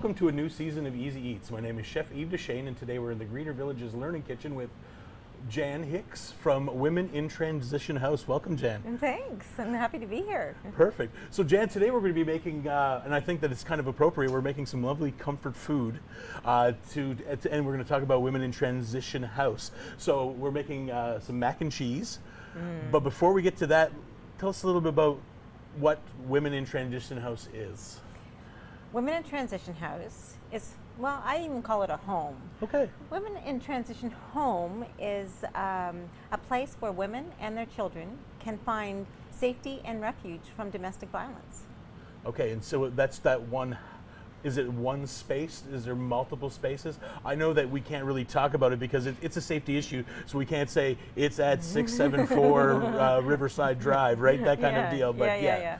welcome to a new season of Easy Eats. My name is Chef Yves Dechaine, and today we're in the Greener Villages Learning Kitchen with Jan Hicks from Women in Transition House. Welcome, Jan. And thanks. I'm happy to be here. Perfect. So, Jan, today we're going to be making, and I think that it's kind of appropriate, we're making some lovely comfort food, and we're going to talk about Women in Transition House. So, we're making some mac and cheese. But before we get to that, tell us a little bit about what Women in Transition House is. Women in Transition House is, well, I even call it a home. Okay. Women in Transition Home is a place where women and their children can find safety and refuge from domestic violence. Okay, and so that's that one. Is it one space? Is there multiple spaces? I know that we can't really talk about it because it's a safety issue, so we can't say it's at 674 Riverside Drive, right? That kind of deal. But yeah.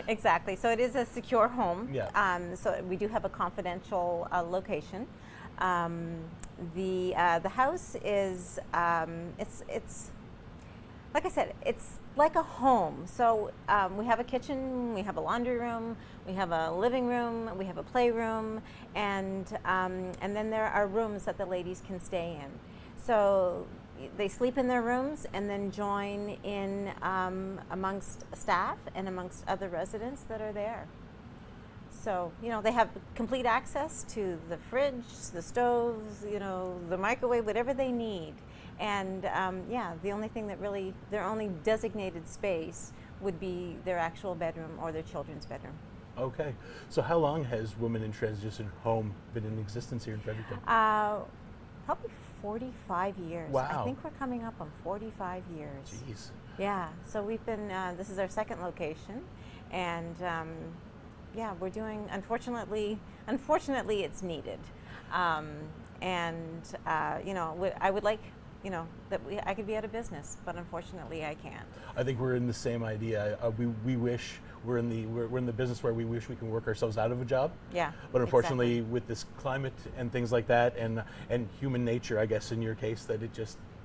Exactly. So it is a secure home. Yeah. So we do have a confidential location. The house is it's like I said, it's like a home. So we have a kitchen, we have a laundry room, we have a living room, we have a playroom, and then there are rooms that the ladies can stay in. So they sleep in their rooms and then join in amongst staff and amongst other residents that are there. So, they have complete access to the fridge, the stoves, the microwave, whatever they need. And the only thing that really, their only designated space would be their actual bedroom or their children's bedroom. Okay. So how long has Women in Transition Home been in existence here in Fredericton? Probably 45 years. Wow. I think we're coming up on 45 years. Jeez. Yeah. So we've been, this is our second location. And we're doing, unfortunately it's needed. I would like, that I could be out of business, but unfortunately I can't. I think we're in the same idea. We wish we're in the business where we wish we can work ourselves out of a job. Yeah. But unfortunately, with this climate and things like that, and human nature, I guess in your case, that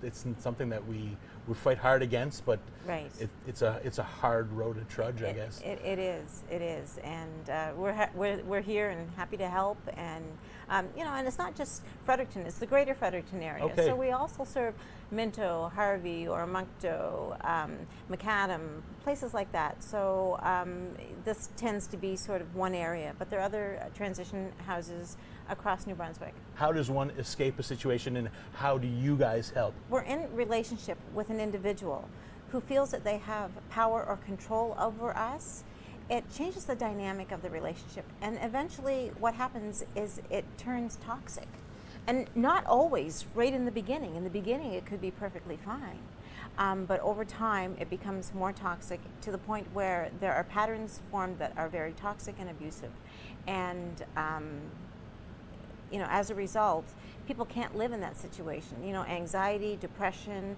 it's something that we fight hard against. But right. It's a hard road to trudge, I guess. It is, and we're here and happy to help, and and it's not just Fredericton; it's the greater Fredericton area. Okay. So we also serve Minto, Harvey, Oromocto, Macadam, places like that. So this tends to be sort of one area, but there are other transition houses across New Brunswick. How does one escape a situation, and how do you guys help? We're in relationship with an individual who feels that they have power or control over us. It changes the dynamic of the relationship, and eventually what happens is it turns toxic. And not always right in the beginning. In the beginning it could be perfectly fine. But over time it becomes more toxic to the point where there are patterns formed that are very toxic and abusive. And as a result, people can't live in that situation. Anxiety, depression.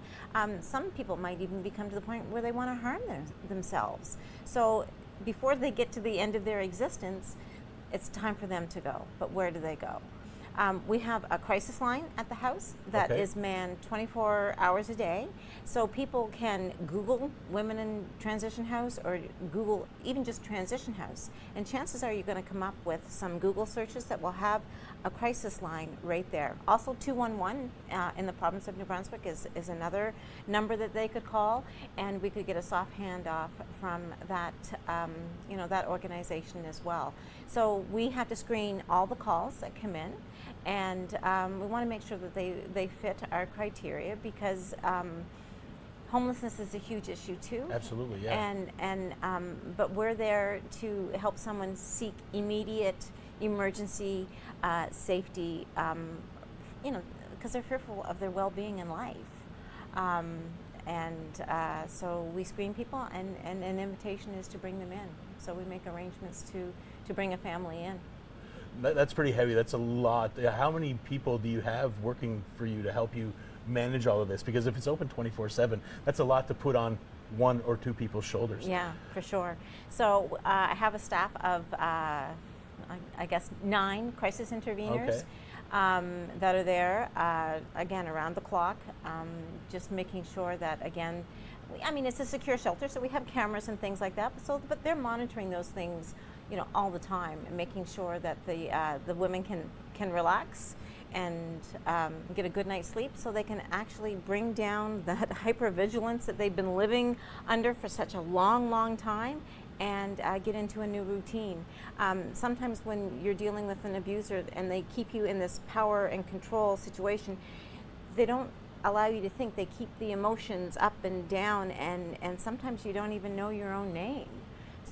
Some people might even become to the point where they want to harm themselves. So before they get to the end of their existence, it's time for them to go. But where do they go? We have a crisis line at the house that is manned 24 hours a day. So people can Google Women in Transition House or Google even just Transition House. And chances are you're going to come up with some Google searches that will have a crisis line right there. Also 211 in the province of New Brunswick is another number that they could call, and we could get a soft handoff from that, that organization as well. So we have to screen all the calls that come in, and we want to make sure that they fit our criteria, because homelessness is a huge issue too. Absolutely, yeah. But we're there to help someone seek immediate emergency safety, because they're fearful of their well-being in life. So we screen people, and an invitation is to bring them in. So we make arrangements to bring a family in. That's pretty heavy. That's a lot. How many people do you have working for you to help you manage all of this? Because if it's open 24/7, that's a lot to put on one or two people's shoulders. Yeah, for sure. So I have a staff of, I guess, 9 crisis interveners that are there, again, around the clock, just making sure that, again, it's a secure shelter, so we have cameras and things like that, but they're monitoring those things all the time, and making sure that the women can relax and get a good night's sleep, so they can actually bring down that hypervigilance that they've been living under for such a long time, and get into a new routine. Sometimes when you're dealing with an abuser and they keep you in this power and control situation, they don't allow you to think. They keep the emotions up and down, and sometimes you don't even know your own name.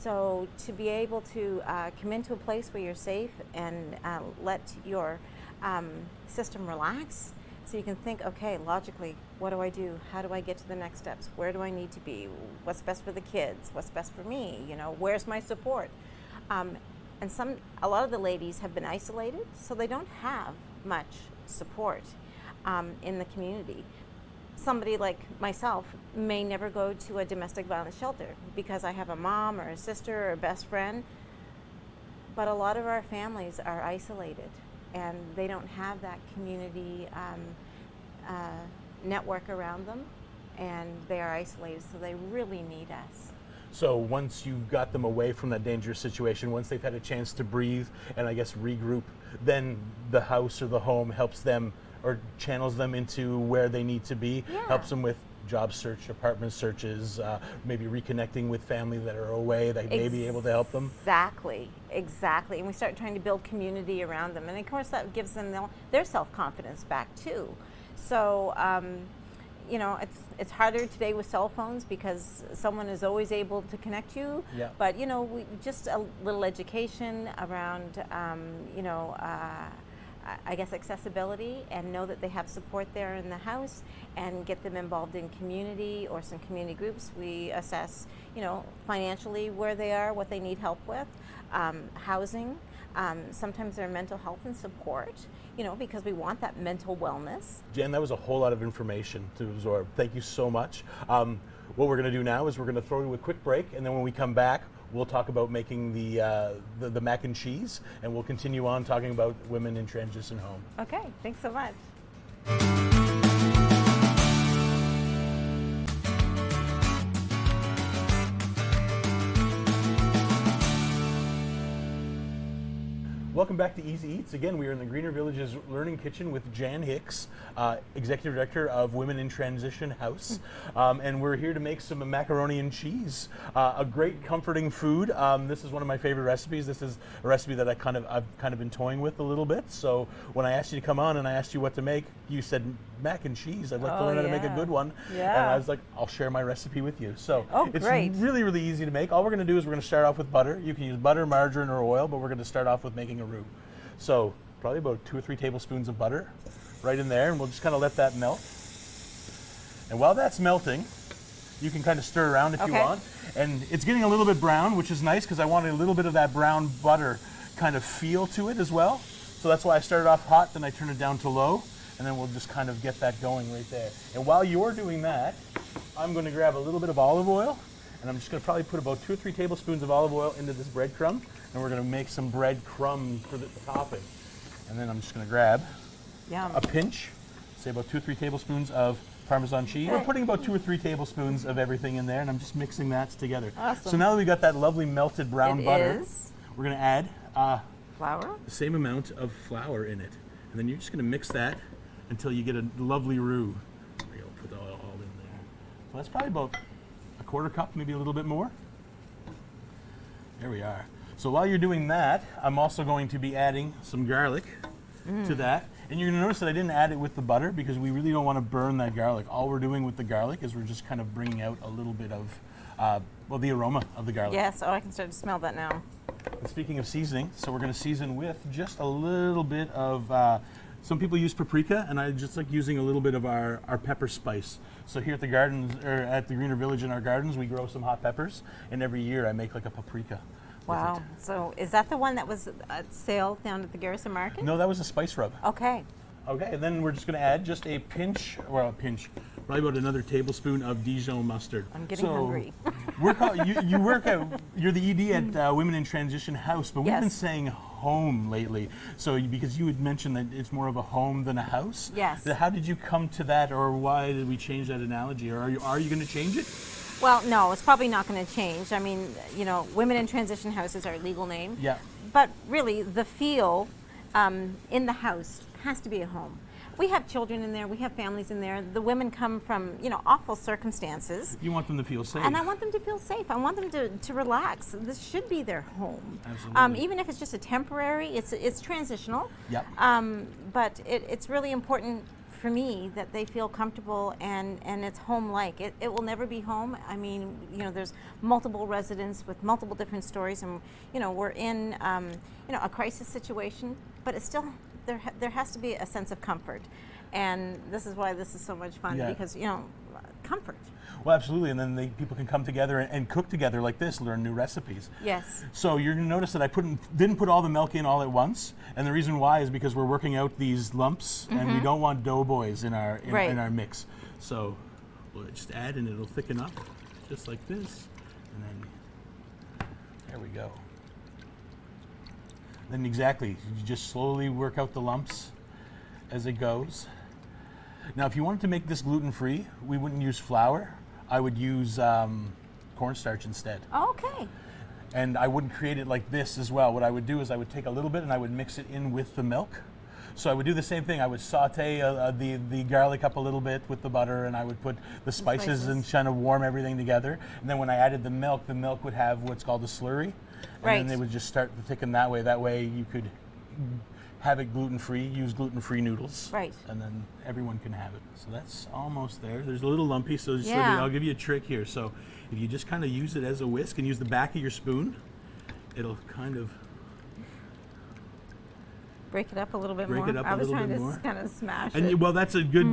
So to be able to come into a place where you're safe and let your system relax, so you can think, okay, logically, what do I do? How do I get to the next steps? Where do I need to be? What's best for the kids? What's best for me? Where's my support? And a lot of the ladies have been isolated, so they don't have much support in the community. Somebody like myself may never go to a domestic violence shelter because I have a mom or a sister or a best friend, but a lot of our families are isolated, and they don't have that community network around them, and they are isolated, so they really need us. So once you've got them away from that dangerous situation, once they've had a chance to breathe and I guess regroup, then the house or the home helps them or channels them into where they need to be, helps them with job search, apartment searches, maybe reconnecting with family that are away that may be able to help them. Exactly. And we start trying to build community around them. And of course that gives them their self-confidence back too. So, it's harder today with cell phones because someone is always able to connect you. Yeah. But, just a little education around, I guess accessibility, and know that they have support there in the house, and get them involved in community or some community groups. We assess, financially where they are, what they need help with, housing, sometimes their mental health and support, because we want that mental wellness. Jen, that was a whole lot of information to absorb. Thank you so much. What we're going to do now is we're going to throw you a quick break, and then when we come back, we'll talk about making the mac and cheese, and we'll continue on talking about women in transition home. Okay, thanks so much. Welcome back to Easy Eats. Again, we are in the Greener Villages Learning Kitchen with Jan Hicks, Executive Director of Women in Transition House. And we're here to make some macaroni and cheese, a great comforting food. This is one of my favorite recipes. This is a recipe that I've kind of been toying with a little bit. So when I asked you to come on and I asked you what to make, you said mac and cheese. I'd like to learn how to make a good one. Yeah. And I was like, I'll share my recipe with you. So it's great. really, really easy to make. All we're going to do is we're going to start off with butter. You can use butter, margarine, or oil, but we're going to start off with making a roux. So probably about 2 or 3 tablespoons of butter right in there, and we'll just kind of let that melt. And while that's melting, you can kind of stir around if you want. And it's getting a little bit brown, which is nice because I wanted a little bit of that brown butter kind of feel to it as well. So that's why I started off hot, then I turned it down to low, and then we'll just kind of get that going right there. And while you're doing that, I'm going to grab a little bit of olive oil, and I'm just going to probably put about 2 or 3 tablespoons of olive oil into this breadcrumb, and we're going to make some bread crumbs for the topping. And then I'm just going to grab a pinch, say about 2 or 3 tablespoons of Parmesan cheese. We're putting about 2 or 3 tablespoons of everything in there, and I'm just mixing that together. Awesome. So now that we got that lovely melted brown butter, we're going to add flour, the same amount of flour in it. And then you're just going to mix that until you get a lovely roux. There you go, put it all in there. So that's probably about a 1/4 cup, maybe a little bit more. There we are. So while you're doing that, I'm also going to be adding some garlic to that. And you're going to notice that I didn't add it with the butter because we really don't want to burn that garlic. All we're doing with the garlic is we're just kind of bringing out a little bit of, the aroma of the garlic. Yes, I can start to smell that now. And speaking of seasoning, so we're going to season with just a little bit of, some people use paprika, and I just like using a little bit of our pepper spice. So here at the gardens, or at the Greener Village in our gardens, we grow some hot peppers, and every year I make like a paprika. Wow. So is that the one that was at sale down at the Garrison Market? No, that was a spice rub. Okay. Okay, and then we're just going to add just a pinch, probably about another tablespoon of Dijon mustard. I'm getting hungry. You're the ED at Women in Transition House, but we've been saying home lately. So because you had mentioned that it's more of a home than a house. Yes. How did you come to that, or why did we change that analogy, or are you going to change it? Well, no, it's probably not going to change. I mean, you know, Women in Transition House is our legal name. Yeah. But really, the feel in the house has to be a home. We have children in there. We have families in there. The women come from, you know, awful circumstances. You want them to feel safe. And I want them to feel safe. I want them to relax. This should be their home. Absolutely. Even if it's just a temporary, it's transitional. Yep. But it's really important for me that they feel comfortable and it's home-like. It will never be home. I mean, you know, there's multiple residents with multiple different stories, and you know, we're in you know, a crisis situation, but it's still there has to be a sense of comfort, and this is why this is so much fun, because you know, comfort. Well, absolutely, and then people can come together and cook together like this, learn new recipes. Yes. So you're going to notice that I didn't put all the milk in all at once, and the reason why is because we're working out these lumps, and we don't want doughboys in our in our mix. So we'll just add, and it'll thicken up, just like this, and then there we go. Then exactly, you just slowly work out the lumps as it goes. Now, if you wanted to make this gluten-free, we wouldn't use flour. I would use cornstarch instead. Okay. And I wouldn't create it like this as well. What I would do is I would take a little bit and I would mix it in with the milk. So I would do the same thing. I would saute the garlic up a little bit with the butter, and I would put the spices and kind of warm everything together. And then when I added the milk would have what's called a slurry. And then they would just start to thicken that way. That way you could have it gluten-free, use gluten-free noodles. Right. And then everyone can have it. So that's almost there. There's a little lumpy, so just I'll give you a trick here. So if you just kind of use it as a whisk and use the back of your spoon, it'll kind of break it up a little bit more. Break it up I a was little trying bit to more. kind of smash and it. well, that's a good.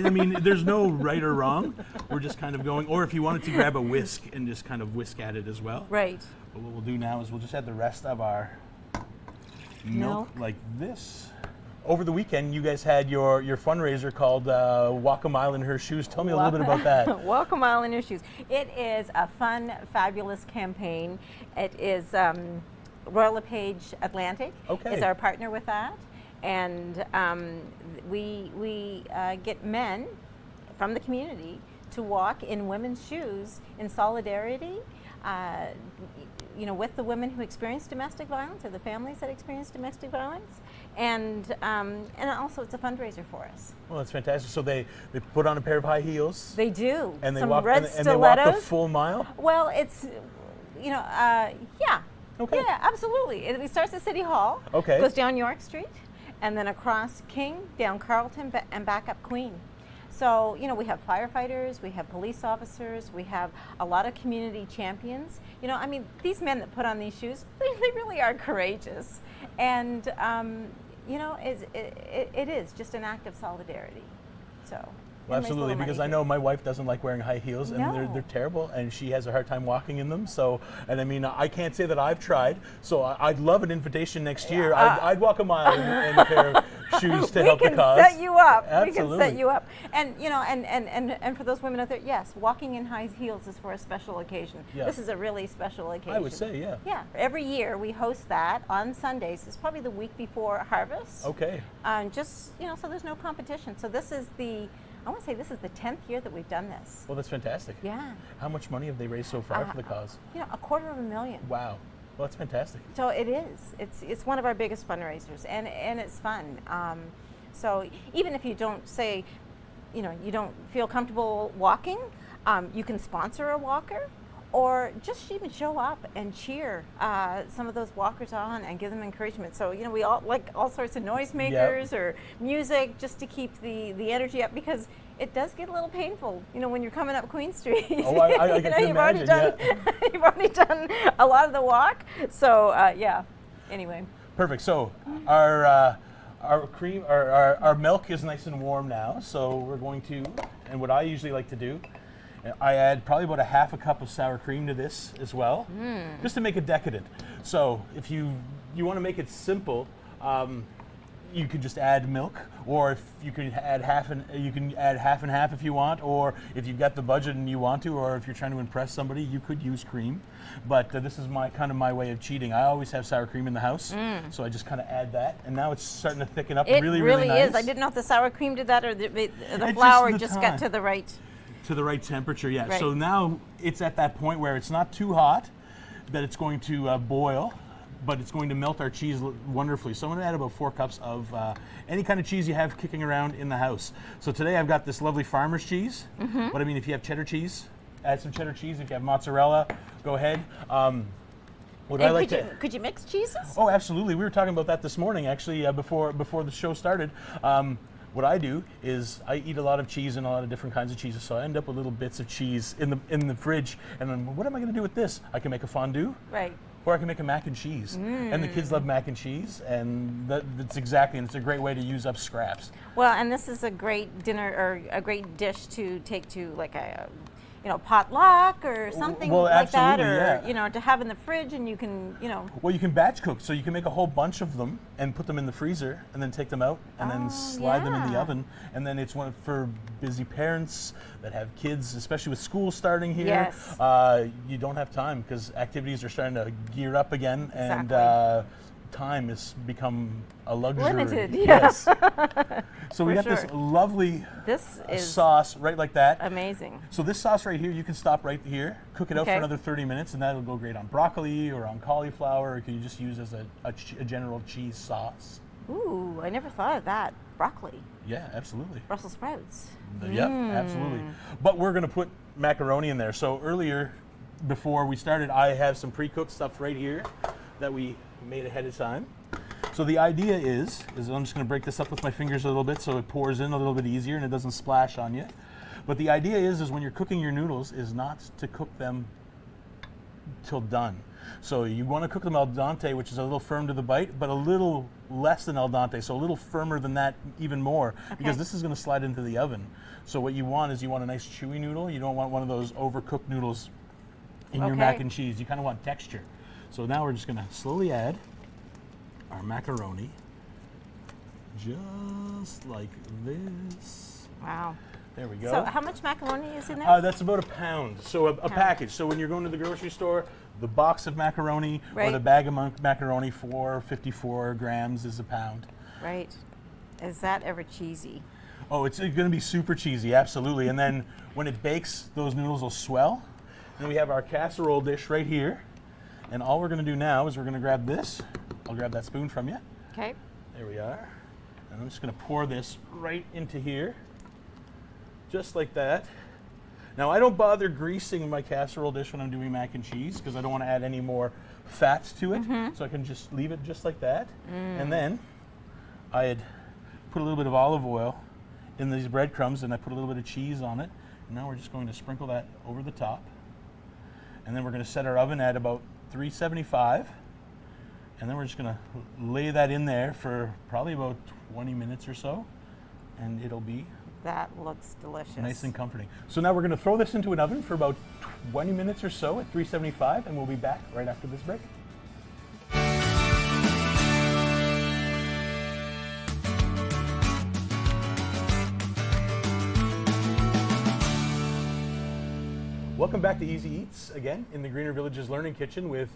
I mean, there's no right or wrong. We're just kind of going. Or if you wanted to grab a whisk and just kind of whisk at it as well. Right. But what we'll do now is we'll just add the rest of our milk like this. Over the weekend, you guys had your fundraiser called Walk a Mile in Her Shoes. Tell me a little bit about that. Walk a Mile in Your Shoes. It is a fun, fabulous campaign. It is Royal LePage Atlantic is our partner with that. And we get men from the community to walk in women's shoes in solidarity, you know, with the women who experience domestic violence or the families that experience domestic violence, and also it's a fundraiser for us. Well, that's fantastic. So they put on a pair of high heels. They do. And they Some walk red and they walk the stilettos. full mile. Well, it's, you know, yeah. Okay. Yeah, absolutely. It starts at City Hall. Okay. Goes down York Street, and then across King, down Carlton, and back up Queen. So, you know, we have firefighters, we have police officers, we have a lot of community champions. You know, I mean, these men that put on these shoes, they really are courageous. And, you know, it is just an act of solidarity. So. Well, absolutely, because I know my wife doesn't like wearing high heels, and they're terrible, and she has a hard time walking in them. So, and I mean, I can't say that I've tried. So I'd love an invitation next year. I'd walk a mile in a pair of shoes to help the cause. We can set you up. Absolutely. We can set you up. And you know, and for those women out there, yes, walking in high heels is for a special occasion. Yeah. This is a really special occasion. I would say, yeah. Yeah. Every year we host that on Sundays. It's probably the week before harvest. Okay. Just, you know, so there's no competition. So this is I want to say this is the 10th year that we've done this. Well, that's fantastic. Yeah. How much money have they raised so far for the cause? You know, $250,000. Wow. Well, that's fantastic. So it is. It's one of our biggest fundraisers, and it's fun. So even if you don't say, you know, you don't feel comfortable walking, you can sponsor a walker, or just even show up and cheer some of those walkers on and give them encouragement. So, you know, we all like all sorts of noisemakers or music just to keep the energy up, because it does get a little painful, you know, when you're coming up Queen Street. Oh, I can imagine, You've already done a lot of the walk. So, yeah, anyway. Perfect. So our cream, our milk is nice and warm now. So we're going to, and what I usually like to do, I add probably about a half a cup of sour cream to this as well, just to make it decadent. So if you want to make it simple, you could just add milk, or if you could add half and half if you want, or if you've got the budget and you want to, or if you're trying to impress somebody, you could use cream. But this is my way of cheating. I always have sour cream in the house, so I just kind of add that, and now it's starting to thicken up. It really nice. Is. I didn't know if the sour cream did that, or the flour just got to the right. To the right temperature, yeah. Right. So now it's at that point where it's not too hot, that it's going to boil, but it's going to melt our cheese wonderfully. So I'm going to add about 4 cups of any kind of cheese you have kicking around in the house. So today I've got this lovely farmer's cheese. But I mean, if you have cheddar cheese, add some cheddar cheese. If you have mozzarella, go ahead. What I like could you mix cheeses? Oh, absolutely. We were talking about that this morning, actually, before the show started. What I do is I eat a lot of cheese and a lot of different kinds of cheeses, so I end up with little bits of cheese in the fridge. And then what am I going to do with this? I can make a fondue, Right. or I can make a mac and cheese. And the kids love mac and cheese, and that's exactly, and it's a great way to use up scraps. Well, and this is a great dinner or a great dish to take to like a potluck or something Well, like that, absolutely, or yeah. to have in the fridge, and you can Well, you can batch cook, so you can make a whole bunch of them and put them in the freezer, and then take them out and then slide them in the yeah. oven. And then it's one for busy parents that have kids, especially with school starting here. Yes. You don't have time because activities are starting to gear up again, Exactly. and time has become a luxury. Limited, yeah. Yes. So we For got this sure. lovely This is sauce right like that. amazing. So this sauce right here, you can stop right here, cook it out for Okay. another 30 minutes, and that'll go great on broccoli or on cauliflower, or can you just use as a general cheese sauce? Ooh, I never thought of that. Broccoli, Yeah, absolutely. Brussels sprouts. Yep, absolutely. But we're going to put macaroni in there. So earlier, before we started, I have some pre-cooked stuff right here that we made ahead of time. So the idea is I'm just going to break this up with my fingers a little bit so it pours in a little bit easier and it doesn't splash on you. But the idea is when you're cooking your noodles is not to cook them till done. So you want to cook them al dente, which is a little firm to the bite, but a little less than al dente, so a little firmer than that even more, because this is going to slide into the oven. So what you want is you want a nice chewy noodle. You don't want one of those overcooked noodles in your mac and cheese. You kind of want texture. So now we're just going to slowly add our macaroni, just like this. Wow. There we go. So how much macaroni is in there? That's about a pound. So a package. So when you're going to the grocery store, the box of macaroni or Right. the bag of macaroni, 454 grams is a pound. Right. Is that ever cheesy? Oh, it's going to be super cheesy, absolutely. And then when it bakes, those noodles will swell. And then we have our casserole dish right here. And all we're going to do now is we're going to grab this. I'll grab that spoon from you. Okay. There we are. And I'm just going to pour this right into here, just like that. Now, I don't bother greasing my casserole dish when I'm doing mac and cheese because I don't want to add any more fats to it. So I can just leave it just like that. And then I had put a little bit of olive oil in these breadcrumbs and I put a little bit of cheese on it. And now we're just going to sprinkle that over the top. And then we're going to set our oven at about 375. And then we're just going to lay that in there for probably about 20 minutes or so. And it'll be That looks delicious. nice and comforting. So now we're going to throw this into an oven for about 20 minutes or so at 375, and we'll be back right after this break. Welcome back to Easy Eats, again, in the Greener Villages Learning Kitchen with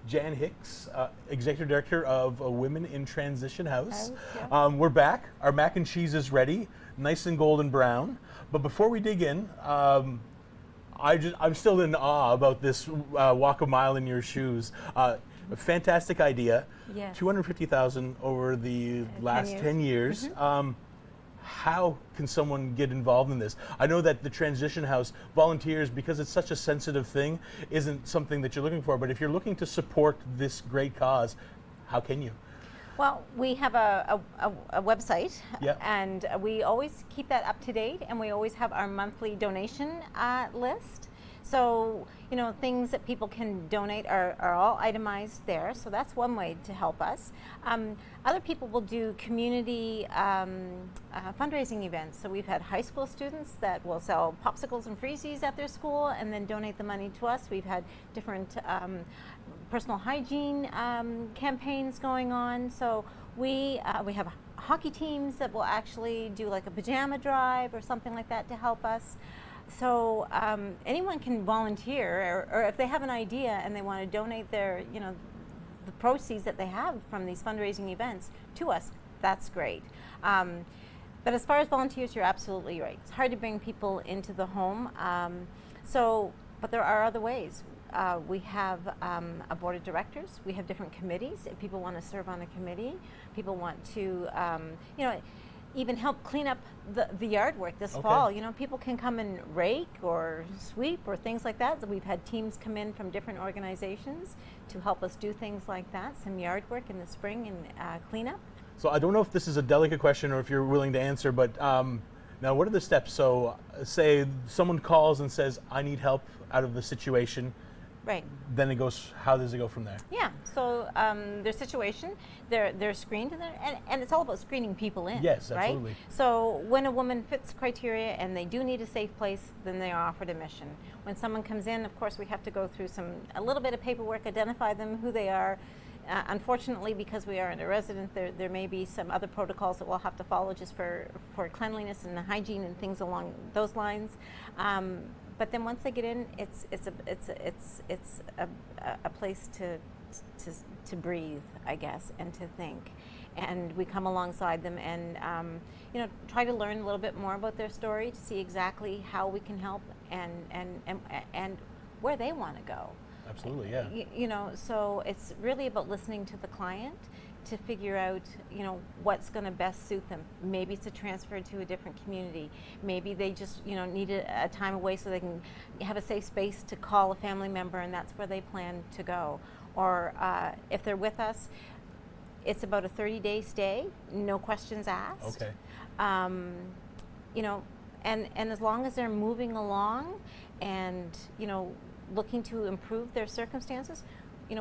Jan Hicks, Executive Director of Women in Transition House. We're back. Our mac and cheese is ready, nice and golden brown. But before we dig in, I'm still in awe about this walk a mile in your shoes. A fantastic idea. Yes. 250,000 over the last 10 years. How can someone get involved in this? I know that the Transition House volunteers, because it's such a sensitive thing, isn't something that you're looking for. But if you're looking to support this great cause, how can you? Well, we have a website, Yep. and we always keep that up to date, and we always have our monthly donation list. So, things that people can donate are all itemized there. So that's one way to help us. Other people will do community fundraising events. So we've had high school students that will sell popsicles and freezies at their school and then donate the money to us. We've had different personal hygiene campaigns going on. So we have hockey teams that will actually do like a pajama drive or something like that to help us. So anyone can volunteer, or if they have an idea and they want to donate their, the proceeds that they have from these fundraising events to us, that's great. But But as far as volunteers, you're absolutely right. It's hard to bring people into the home. But there are other ways. We have a board of directors. We have different committees. If people want to serve on a committee, people want to, even help clean up the yard work this fall. People can come and rake or sweep or things like that. So we've had teams come in from different organizations to help us do things like that, some yard work in the spring and cleanup. So I don't know if this is a delicate question or if you're willing to answer, but now what are the steps? So say someone calls and says, I need help out of the situation. Right. Then it goes, how does it go from there? Yeah, so their situation, they're screened, and it's all about screening people in. Yes, right? absolutely. So when a woman fits criteria and they do need a safe place, then they are offered admission. When someone comes in, of course, we have to go through a little bit of paperwork, identify them, who they are. Unfortunately, because we are in a resident, there may be some other protocols that we'll have to follow just for cleanliness and hygiene and things along those lines. But then once they get in, it's a place to breathe, I guess, and to think. And we come alongside them and try to learn a little bit more about their story to see exactly how we can help and where they want to go. Absolutely, yeah. So it's really about listening to the client to figure out, what's going to best suit them. Maybe it's a transfer to a different community. Maybe they just, need a time away so they can have a safe space to call a family member, and that's where they plan to go. Or if they're with us, it's about a 30-day stay, no questions asked. Okay. And as long as they're moving along and, looking to improve their circumstances,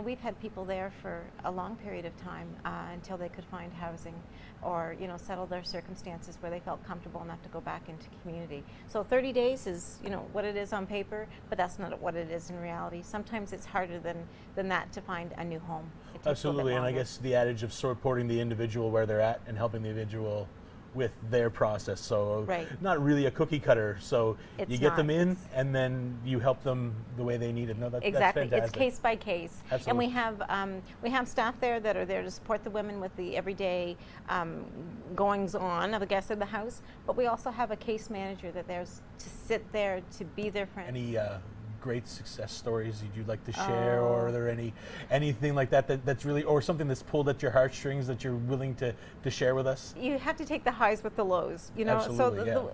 we've had people there for a long period of time until they could find housing or, settle their circumstances where they felt comfortable enough to go back into community. So 30 days is, what it is on paper, but that's not what it is in reality. Sometimes it's harder than that to find a new home. It takes a little Absolutely, bit and I longer. guess the adage of supporting the individual where they're at and helping the individual with their process. So Right. not really a cookie cutter. So It's you get not. them in It's- and then you help them the way they need it. No, Exactly, that's it's fantastic. case by case. Absolutely. And we have staff there that are there to support the women with the everyday goings on of the guests in the house, but we also have a case manager that there's to sit there, to be their friend. Any great success stories you'd like to share, or are there anything like that's really, or something that's pulled at your heartstrings that you're willing to share with us? You have to take the highs with the lows, Absolutely, So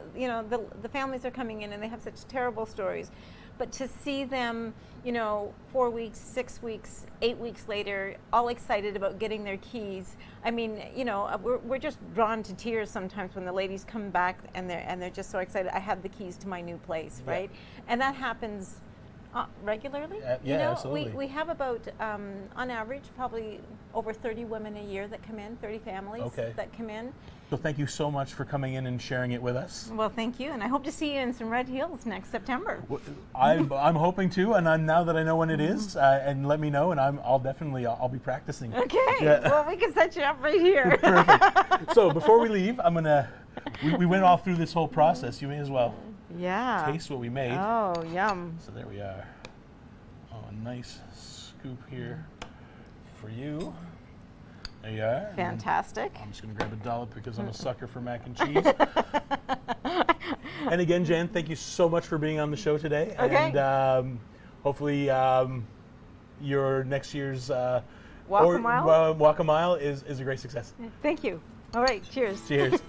the families are coming in and they have such terrible stories, but to see them, 4 weeks, 6 weeks, 8 weeks later, all excited about getting their keys. I mean, we're just drawn to tears sometimes when the ladies come back and they're just so excited. I have the keys to my new place, Yeah. right? And that happens regularly. Absolutely. We have about, on average, probably over 30 women a year that come in, 30 families that come in. So thank you so much for coming in and sharing it with us. Well, thank you, and I hope to see you in some Red Heels next September. I'm hoping to, and now that I know when it is, and let me know, and I'll be practicing. Okay, Yeah. well, we can set you up right here. Perfect. So before we leave, we went all through this whole process. You may as well Yeah. taste what we made. Oh, yum. So there we are. Oh, a nice scoop here for you. There you are. Fantastic. I'm just going to grab a dollop because I'm a sucker for mac and cheese. And again, Jan, thank you so much for being on the show today. Okay. And hopefully your next year's Walk a mile? Walk a Mile is a great success. Thank you. All right, cheers. Cheers.